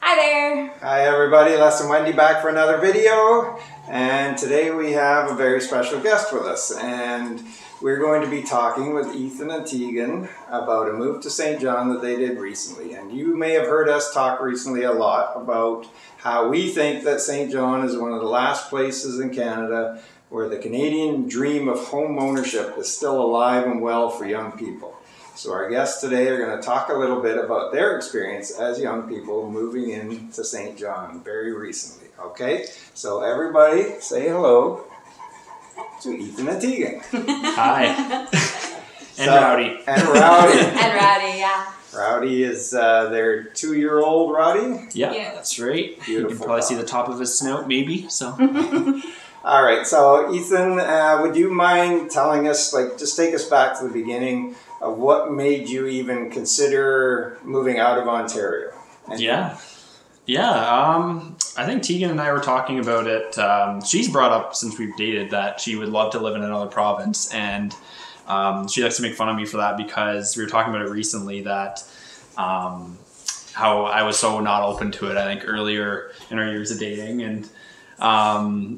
Hi there! Hi everybody, Les and Wendy back for another video, and today we have a very special guest with us, and we're going to be talking with Ethan and Tegan about a move to St. John that they did recently. And you may have heard us talk recently a lot about how we think that St. John is one of the last places in Canada where the Canadian dream of home ownership is still alive and well for young people. So our guests today are going to talk a little bit about their experience as young people moving into St. John very recently. Okay, so everybody say hello to Ethan and Tegan. Hi. And Rowdy. And Rowdy. And Rowdy, yeah. Rowdy is their 2-year-old Rowdy? Yeah, that's right. Beautiful. You can probably see the top of his snout, maybe. So. All right, so Ethan, would you mind telling us, just take us back to the beginning of what made you even consider moving out of Ontario? I think Tegan and I were talking about it. She's brought up since we've dated that she would love to live in another province, and she likes to make fun of me for that because we were talking about it recently that how I was so not open to it, I think, earlier in our years of dating, and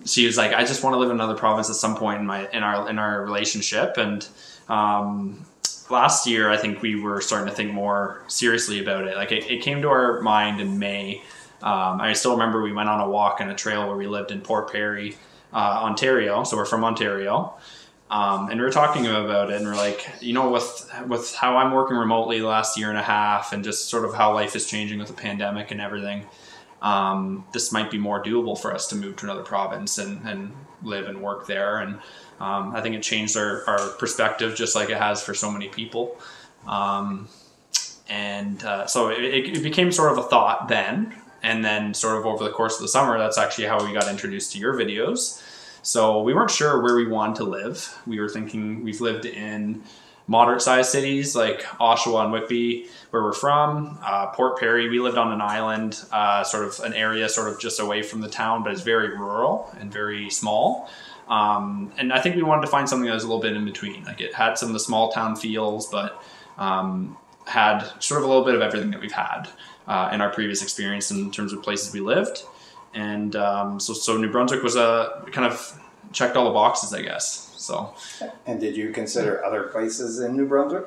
she was like, I just want to live in another province at some point in our relationship. And last year, I think we were starting to think more seriously about it. Like it came to our mind in May. I still remember we went on a walk in a trail where we lived in Port Perry, Ontario. So we're from Ontario. And we were talking about it, and we're like, with how I'm working remotely the last year and a half, and just sort of how life is changing with the pandemic and everything, this might be more doable for us to move to another province and live and work there. And I think it changed our perspective, just like it has for so many people. So it became sort of a thought then. And then sort of over the course of the summer, that's actually how we got introduced to your videos. So we weren't sure where we wanted to live. We were thinking we've lived in moderate-sized cities like Oshawa and Whitby, where we're from. Port Perry, we lived on an island, sort of an area sort of just away from the town, but it's very rural and very small. And I think we wanted to find something that was a little bit in between. Like it had some of the small town feels, but had sort of a little bit of everything that we've had in our previous experience in terms of places we lived. And so New Brunswick was kind of checked all the boxes, I guess. So. And did you consider other places in New Brunswick?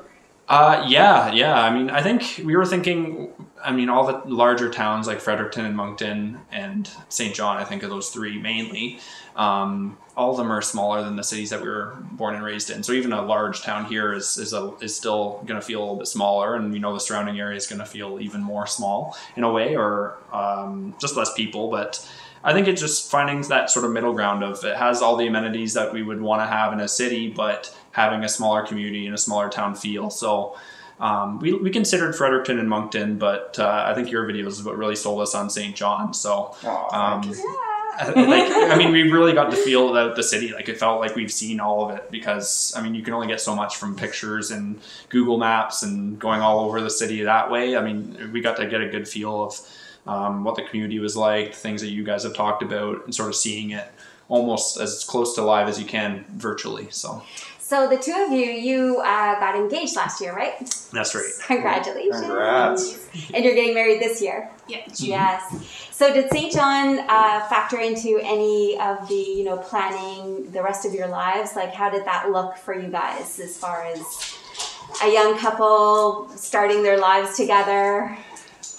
Yeah. I mean, I think we were thinking, all the larger towns like Fredericton and Moncton and St. John, I think of those three mainly. All of them are smaller than the cities that we were born and raised in. So even a large town here is still going to feel a little bit smaller, and the surrounding area is going to feel even more small in a way, or just less people. But I think it's just finding that sort of middle ground of it has all the amenities that we would want to have in a city, but having a smaller community and a smaller town feel. So we considered Fredericton and Moncton, but I think your videos is what really sold us on St. John. So we really got to feel out the city. Like it felt like we've seen all of it because you can only get so much from pictures and Google Maps and going all over the city that way. We got to get a good feel of what the community was like, things that you guys have talked about, and sort of seeing it almost as close to live as you can virtually. So the two of you got engaged last year, right? That's right. Congratulations. Congrats. And you're getting married this year? Yeah. Yes. So did St. John factor into any of the, planning the rest of your lives? Like how did that look for you guys as far as a young couple starting their lives together?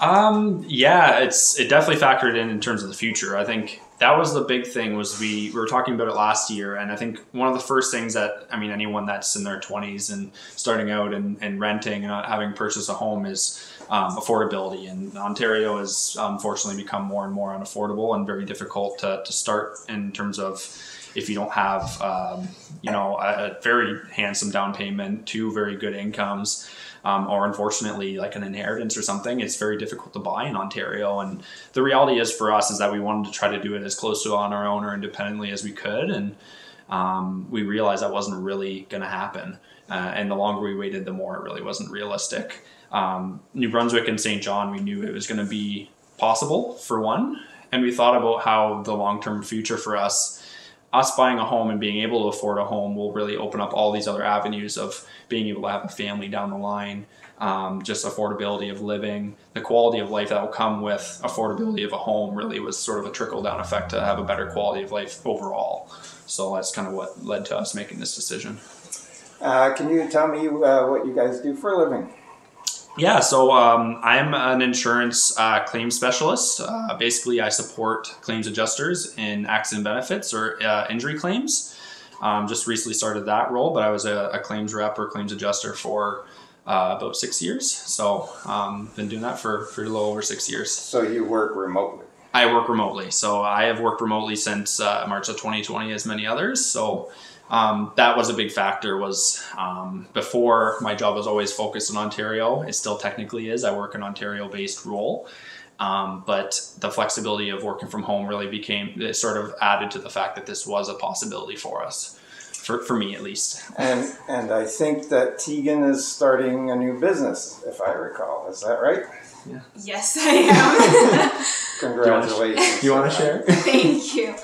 It definitely factored in terms of the future. I think that was the big thing. Was we were talking about it last year, and I think one of the first things that anyone that's in their 20s and starting out and renting and not having purchased a home is affordability. And Ontario has unfortunately become more and more unaffordable and very difficult to start in terms of if you don't have a very handsome down payment, 2 very good incomes. Or unfortunately like an inheritance or something, it's very difficult to buy in Ontario. And the reality is for us is that we wanted to try to do it as close to on our own or independently as we could. And we realized that wasn't really going to happen. And the longer we waited, the more it really wasn't realistic. New Brunswick and St. John, we knew it was going to be possible for one. And we thought about how the long-term future for us buying a home and being able to afford a home will really open up all these other avenues of being able to have a family down the line, just affordability of living, the quality of life that will come with affordability of a home really was sort of a trickle-down effect to have a better quality of life overall. So that's kind of what led to us making this decision. Can you tell me what you guys do for a living? Yeah, so I'm an insurance claims specialist. Basically, I support claims adjusters in accident benefits or injury claims. Just recently started that role, but I was a claims rep or claims adjuster for about 6 years. So been doing that for a little over 6 years. So you work remotely? I work remotely. So I have worked remotely since March of 2020, as many others. So that was a big factor. Was before, my job was always focused in Ontario. It still technically is. I work an Ontario-based role. But the flexibility of working from home really it sort of added to the fact that this was a possibility for us, for me at least. And I think that Tegan is starting a new business, if I recall. Is that right? Yeah. Yes, I am. Congratulations. Do you want to share? Thank you.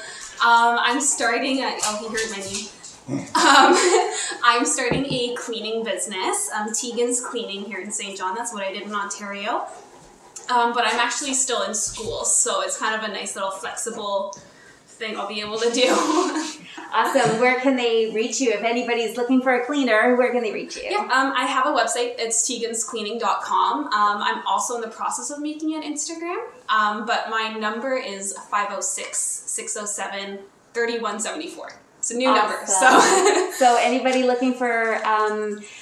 I'm starting, he heard my name. I'm starting a cleaning business, Tegan's Cleaning here in St. John. That's what I did in Ontario. But I'm actually still in school, so it's kind of a nice little flexible thing I'll be able to do. Awesome. Where can they reach you? If anybody's looking for a cleaner, where can they reach you? Yeah, I have a website. It's teganscleaning.com. I'm also in the process of making an Instagram, but my number is 506-607-3174. It's a new number. So anybody looking for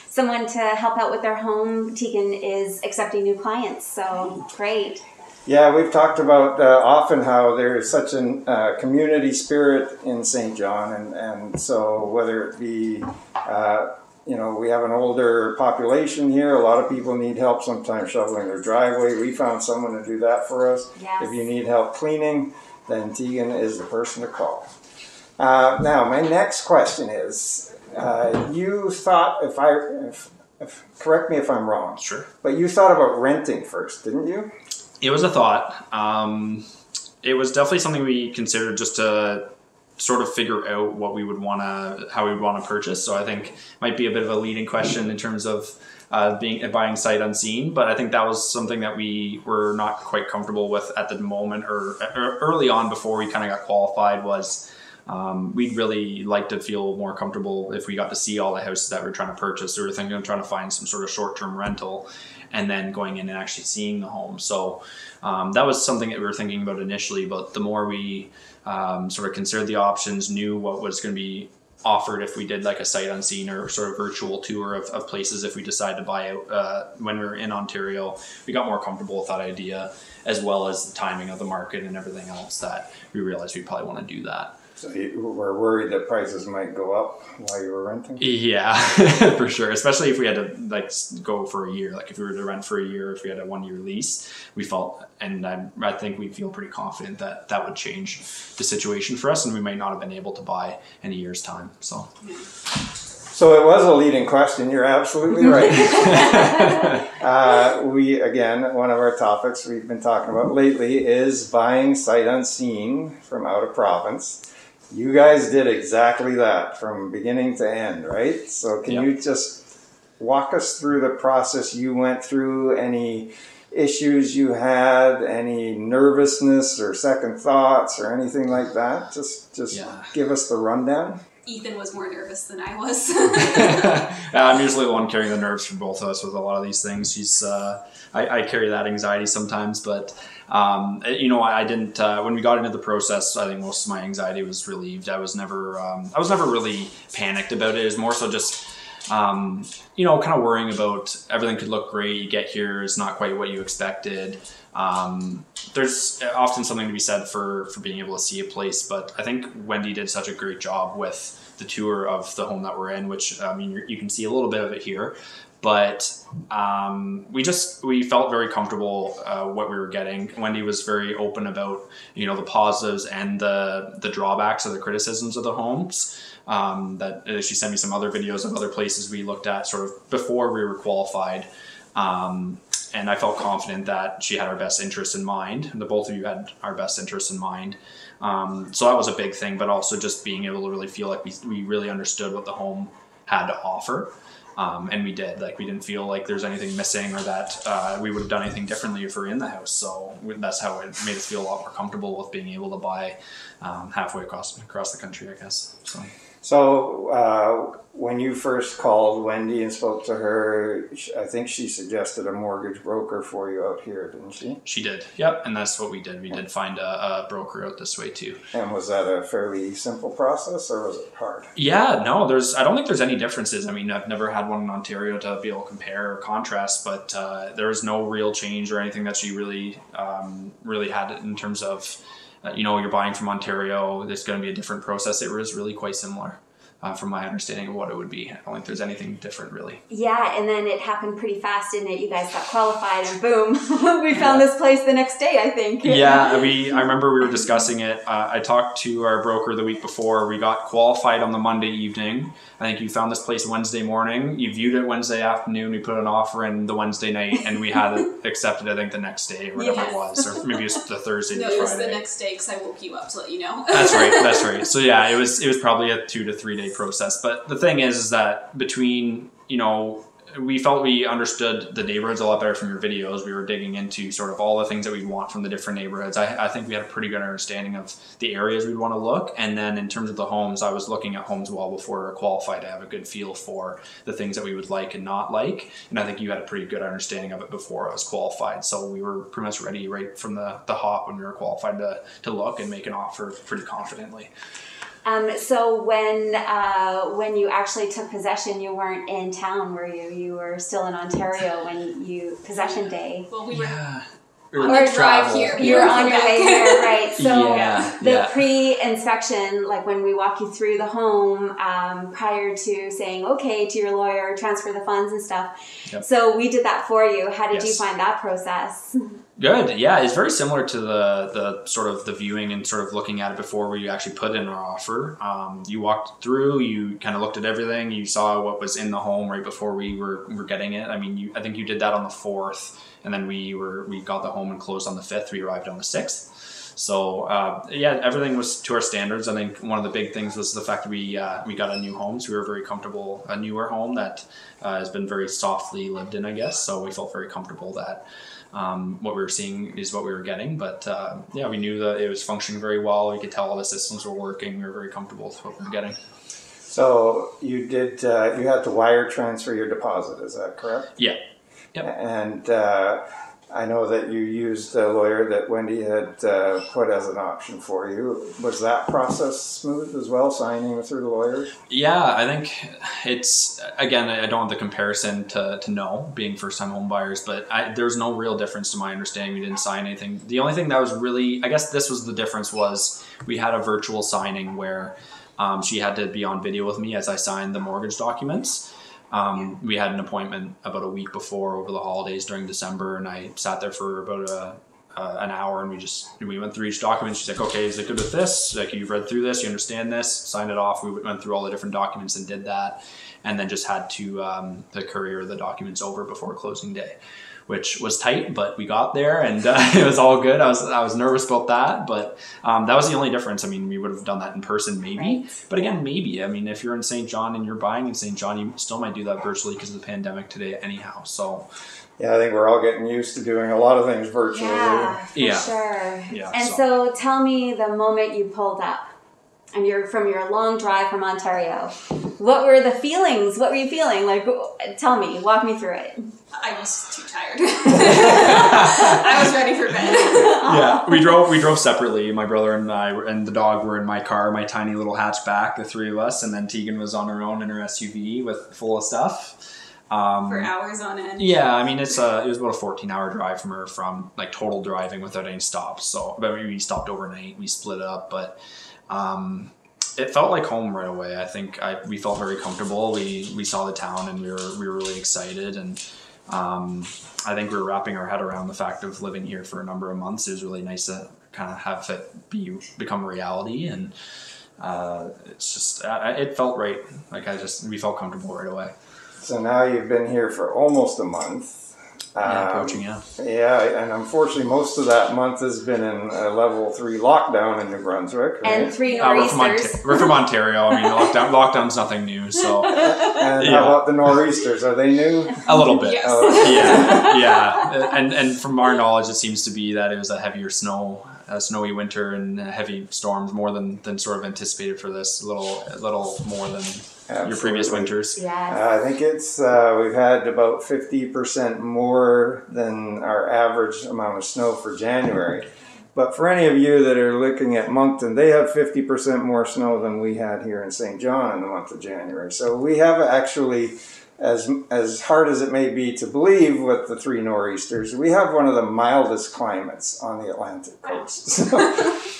someone to help out with their home, Tegan is accepting new clients. So great. Yeah, we've talked about often how there's such a community spirit in St. John, and so whether it be, we have an older population here. A lot of people need help sometimes shoveling their driveway. We found someone to do that for us. Yes. If you need help cleaning, then Tegan is the person to call. Now, my next question is, you thought, correct me if I'm wrong. Sure. But you thought about renting first, didn't you? It was a thought. It was definitely something we considered just to sort of figure out how we would want to purchase. So I think it might be a bit of a leading question in terms of buying sight unseen, but I think that was something that we were not quite comfortable with at the moment or early on before we kind of got qualified. We'd really like to feel more comfortable if we got to see all the houses that we're trying to purchase. We were thinking of trying to find some sort of short-term rental and then going in and actually seeing the home. So that was something that we were thinking about initially, but the more we sort of considered the options, knew what was going to be offered if we did like a sight unseen or sort of virtual tour of places if we decide to buy out when we were in Ontario, we got more comfortable with that idea, as well as the timing of the market and everything else, that we realized we probably want to do that. So you were worried that prices might go up while you were renting? Yeah, for sure. Especially if we had to go for a year. Like if we were to rent for a year, if we had a 1-year lease, we felt, and I think we feel pretty confident that that would change the situation for us, and we might not have been able to buy in a year's time. So it was a leading question. You're absolutely right. One of our topics we've been talking about lately is buying sight unseen from out of province. You guys did exactly that from beginning to end, right? So can you just walk us through the process you went through, any issues you had, any nervousness or second thoughts or anything like that? Just give us the rundown. Ethan was more nervous than I was. I'm usually the one carrying the nerves for both of us with a lot of these things. I carry that anxiety sometimes, but I didn't. When we got into the process, I think most of my anxiety was relieved. I was never really panicked about it. It was more so just, kind of worrying about everything could look great. You get here, it's not quite what you expected. There's often something to be said for being able to see a place, but I think Wendy did such a great job with the tour of the home that we're in, which you can see a little bit of it here. But we felt very comfortable what we were getting. Wendy was very open about the positives and the drawbacks of the criticisms of the homes. That she sent me some other videos of other places we looked at sort of before we were qualified. And I felt confident that she had our best interests in mind, and the both of you had our best interests in mind. So that was a big thing, but also just being able to really feel like we really understood what the home had to offer. And we did. Like, we didn't feel like there's anything missing or that we would have done anything differently if we were in the house. So that's how it made us feel a lot more comfortable with being able to buy halfway across the country, I guess. So when you first called Wendy and spoke to her, I think she suggested a mortgage broker for you out here, didn't she? She did. Yep. And that's what we did. We did find a broker out this way too. And was that a fairly simple process, or was it hard? Yeah, no, I don't think there's any differences. I mean, I've never had one in Ontario to be able to compare or contrast, but there was no real change or anything that she really had in terms of, you're buying from Ontario, there's going to be a different process. It was really quite similar. From my understanding of what it would be. I don't think there's anything different really. Yeah, and then it happened pretty fast, didn't it? You guys got qualified and boom, we found this place the next day, I think. Yeah, I remember we were discussing it. I talked to our broker the week before. We got qualified on the Monday evening. I think you found this place Wednesday morning. You viewed it Wednesday afternoon. We put an offer in the Wednesday night, and we had it accepted, I think, the next day or whatever it was. Or maybe it was the Thursday No, to Friday. it was the next day because I woke you up to let you know. That's right. So yeah, it was probably a 2 to 3 day process. But the thing is that between, we felt we understood the neighborhoods a lot better from your videos. We were digging into sort of all the things that we'd want from the different neighborhoods. I think we had a pretty good understanding of the areas we'd want to look. And then in terms of the homes, I was looking at homes well before we were qualified to have a good feel for the things that we would like and not like. And I think you had a pretty good understanding of it before I was qualified. So we were pretty much ready right from the hop when we were qualified to look and make an offer pretty confidently. So when you actually took possession, you weren't in town, were you? You were still in Ontario when possession day. Well, we were Or on the drive here. You were on your way here, right? So Yeah. pre-inspection, like when we walk you through the home, prior to saying okay to your lawyer, transfer the funds and stuff. Yep. So we did that for you. How did you Yes. find that process? Good. Yeah, it's very similar to the sort of the viewing and sort of looking at it before we actually put in our offer. You walked through, you kind of looked at everything, you saw what was in the home right before we were getting it. I mean, I think you did that on the 4th, and then we got the home and closed on the 5th. We arrived on the 6th. So everything was to our standards. I think one of the big things was the fact that we got a new home, so we were very comfortable. A newer home that has been very softly lived in, I guess. So we felt very comfortable that what we were seeing is what we were getting. But we knew that it was functioning very well. We could tell all the systems were working. We were very comfortable with what we were getting. So you did. You had to wire transfer your deposit. Is that correct? Yeah. Yep. And I know that you used a lawyer that Wendy had put as an option for you. Was that process smooth as well, signing through the lawyers? Yeah, I think it's, again, I don't have the comparison to know, being first-time home buyers, but there's no real difference to my understanding. We didn't sign anything. The only thing that was really, I guess this was the difference, was we had a virtual signing where she had to be on video with me as I signed the mortgage documents. We had an appointment about a week before over the holidays during December, and I sat there for about an hour, and we went through each document. She's like, okay, is it good with this? Like, you've read through this, you understand this, sign it off. We went through all the different documents and did that, and then just had to courier the documents over before closing day, which was tight, but we got there, and it was all good. I was nervous about that, but that was the only difference. I mean, we would have done that in person maybe, Right. But again, maybe. I mean, if you're in St. John and you're buying in St. John, you still might do that virtually because of the pandemic today anyhow, so. Yeah, I think we're all getting used to doing a lot of things virtually. Yeah, for Yeah. sure. Yeah, And so tell me the moment you pulled up and you're from your long drive from Ontario. What were the feelings? What were you feeling? Like, tell me, walk me through it. I was too tired. I was ready for bed. Yeah, we drove separately. My brother and I and the dog were in my car, my tiny little hatchback, the three of us, and then Tegan was on her own in her SUV full of stuff. For hours on end. Yeah, I mean, it was about a 14-hour drive from her, from like total driving without any stops. So, but we stopped overnight. We split it up, but it felt like home right away. I think we felt very comfortable. We saw the town, and we were really excited, and I think we were wrapping our head around the fact of living here for a number of months. It was really nice to kind of have it become a reality, and it's just it felt right. Like we felt comfortable right away. So now you've been here for almost a month. Approaching, yeah. Yeah, and unfortunately, most of that month has been in a level 3 lockdown in New Brunswick. Right? And 3 nor'easters. We're from Ontario. I mean, lockdown's nothing new. So, and how about the nor'easters? Are they new? A little bit. Yes. Yeah. And from our knowledge, it seems to be that it was a heavier snowy winter and heavy storms more than sort of anticipated for this. A little more than your previous winters. Yeah. I think it's we've had about 50% more than our average amount of snow for January. But for any of you that are looking at Moncton, they have 50% more snow than we had here in St. John in the month of January. So we have actually, as hard as it may be to believe with the 3 nor'easters, we have one of the mildest climates on the Atlantic coast. So,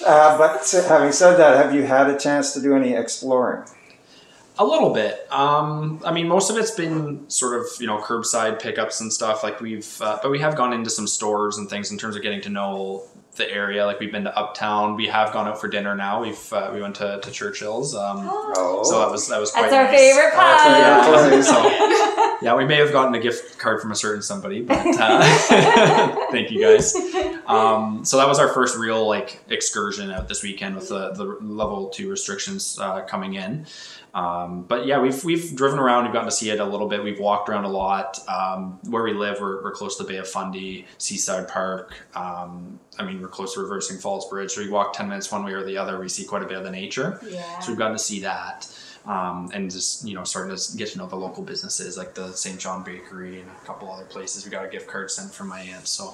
but having said that, have you had a chance to do any exploring? A little bit. I mean, most of it's been sort of, curbside pickups and stuff. Like but we have gone into some stores and things in terms of getting to know the area. Like we've been to Uptown. We have gone out for dinner now. We went to Churchill's. So that was quite That's our nice. favorite pub. So, we may have gotten a gift card from a certain somebody, but thank you guys. So that was our first real excursion out this weekend with the level 2 restrictions coming in. But yeah, we've driven around. We've gotten to see it a little bit. We've walked around a lot. Where we live, we're close to the Bay of Fundy, Seaside Park. We're close to Reversing Falls Bridge. So we walk 10 minutes one way or the other. We see quite a bit of the nature. Yeah. So we've gotten to see that. And just, starting to get to know the local businesses like the St. John Bakery and a couple other places. We got a gift card sent from my aunt. So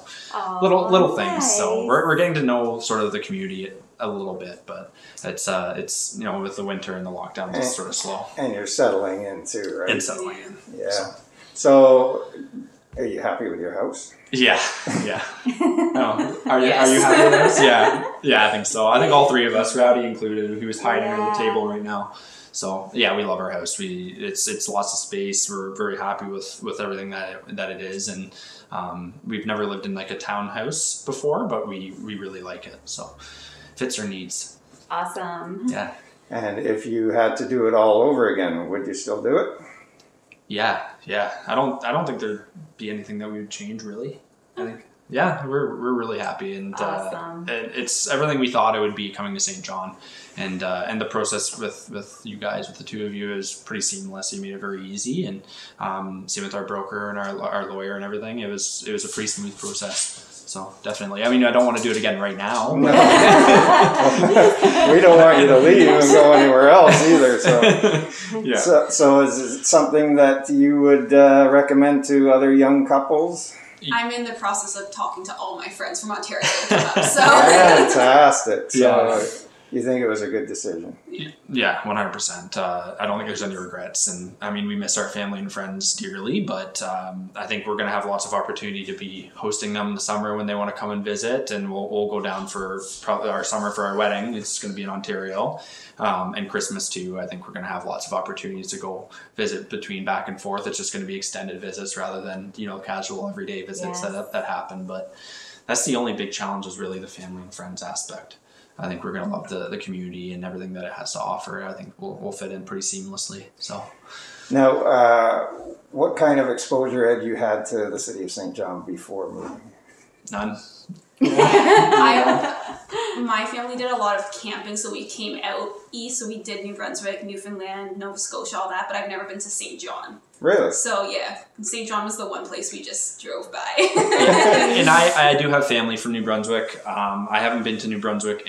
little things. Nice. So we're getting to know sort of the community a little bit, but it's with the winter and the lockdown, it's sort of slow. And you're settling in too, right? And settling in. Yeah. So are you happy with your house? Yeah. Oh, are you happy with this? Yeah, I think so. I think all 3 of us, Rowdy included, who is hiding under the table right now. So yeah, we love our house. It's lots of space. We're very happy with everything that it is, and we've never lived in a townhouse before, but we really like it. So fits our needs. Awesome. Yeah. And if you had to do it all over again, would you still do it? Yeah. I don't think there'd be anything that we would change really. I think we're really happy, and awesome. It's everything we thought it would be coming to St. John, and the process with you guys, with the 2 of you, is pretty seamless. You made it very easy, and same with our broker and our lawyer and everything. It was a pretty smooth process. So definitely. I mean, I don't want to do it again right now. No. We don't want you to leave and go anywhere else either. So, yeah. So is it something that you would recommend to other young couples? I'm in the process of talking to all my friends from Ontario to come up, so. Fantastic. So Yeah. you think it was a good decision? Yeah, 100%. I don't think there's any regrets. And I mean, we miss our family and friends dearly, but I think we're going to have lots of opportunity to be hosting them in the summer when they want to come and visit. And we'll go down for probably our summer for our wedding. It's going to be in Ontario. And Christmas too. I think we're going to have lots of opportunities to go visit between back and forth. It's just going to be extended visits rather than, casual everyday visits that happen. But that's the only big challenge, is really the family and friends aspect. I think we're going to love the community and everything that it has to offer. I think we'll fit in pretty seamlessly. So, now, what kind of exposure had you had to the city of St. John before moving? None. My family did a lot of camping, so we came out east. So we did New Brunswick, Newfoundland, Nova Scotia, all that. But I've never been to St. John. Really? So yeah, St. John was the one place we just drove by. And I do have family from New Brunswick. I haven't been to New Brunswick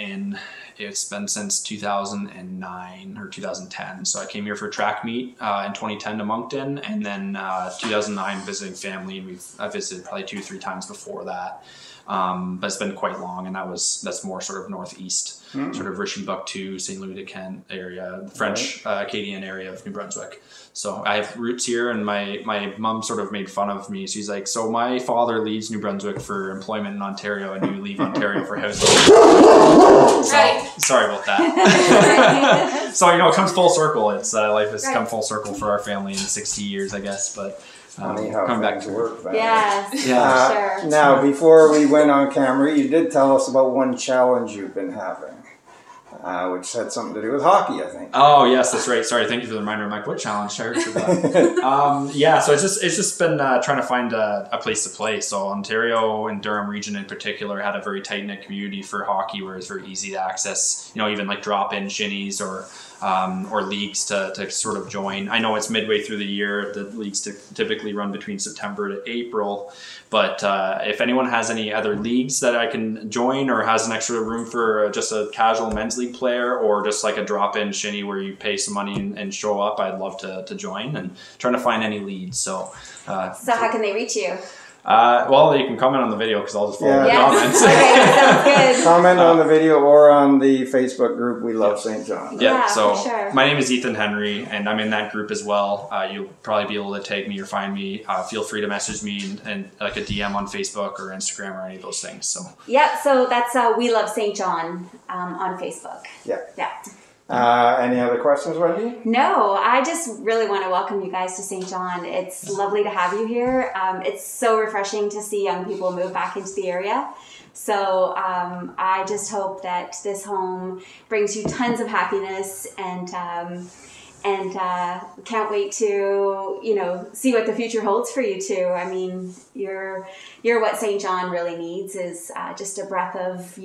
it's been since 2009 or 2010. So I came here for a track meet in 2010 to Moncton, and then 2009 visiting family, and I visited probably 2-3 times before that. But it's been quite long, and that's more sort of northeast, sort of Richie-Buctou, St. Louis-de-Kent area, French Acadian area of New Brunswick. So I have roots here, and my mom sort of made fun of me. She's like, so my father leaves New Brunswick for employment in Ontario, and you leave Ontario for housing. Right. Sorry about that. So, it comes full circle. Life has come full circle for our family in 60 years, I guess, but coming back to work. Yes. Yeah. Sure. Now, before we went on camera, you did tell us about one challenge you've been having. which had something to do with hockey, I think. Oh yes, that's right. Sorry, thank you for the reminder. I'm like, what challenge? I heard for that. Yeah, so it's just been trying to find a place to play. So Ontario and Durham region in particular had a very tight knit community for hockey, where it's very easy to access. You know, even like drop in shinnies or leagues to sort of join. I know it's midway through the year. The leagues typically run between September to April. But if anyone has any other leagues that I can join, or has an extra room for just a casual men's league player, or just like a drop-in shinny where you pay some money and show up, I'd love to join, and trying to find any leads. So how can they reach you? Well, you can comment on the video because I'll just follow the Yes. comments. Okay, sounds good. Comment on the video or on the Facebook group We Love St. John. Yeah, Yeah, so for sure. my name is Ethan Henry, and I'm in that group as well. You'll probably be able to tag me or find me. Feel free to message me and like a DM on Facebook or Instagram or any of those things. So Yeah, so that's We Love St. John on Facebook. Yeah. Yeah. Any other questions, Wendy? No, I just really want to welcome you guys to St. John. It's lovely to have you here. It's so refreshing to see young people move back into the area. So I just hope that this home brings you tons of happiness, and can't wait to see what the future holds for you too. I mean, you're what St. John really needs is just a breath of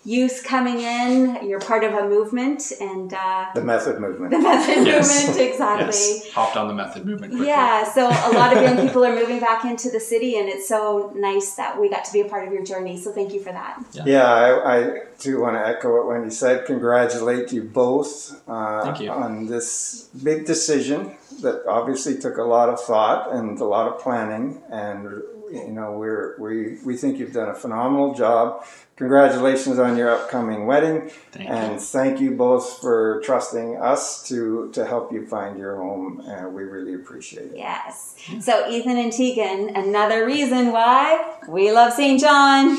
youth coming in. You're part of a movement, and The method movement. the method Yes. movement, exactly. yes, hopped on the method movement quickly. Yeah, so a lot of young people are moving back into the city, and it's so nice that we got to be a part of your journey. So thank you for that. Yeah, I too want to echo what Wendy said. Congratulate you both Thank you. on this big decision that obviously took a lot of thought and a lot of planning. And we think you've done a phenomenal job. Congratulations on your upcoming wedding. Thank and you. thank you both for trusting us to help you find your home. We really appreciate it. Yes. So Ethan and Tegan, another reason why we love St. John.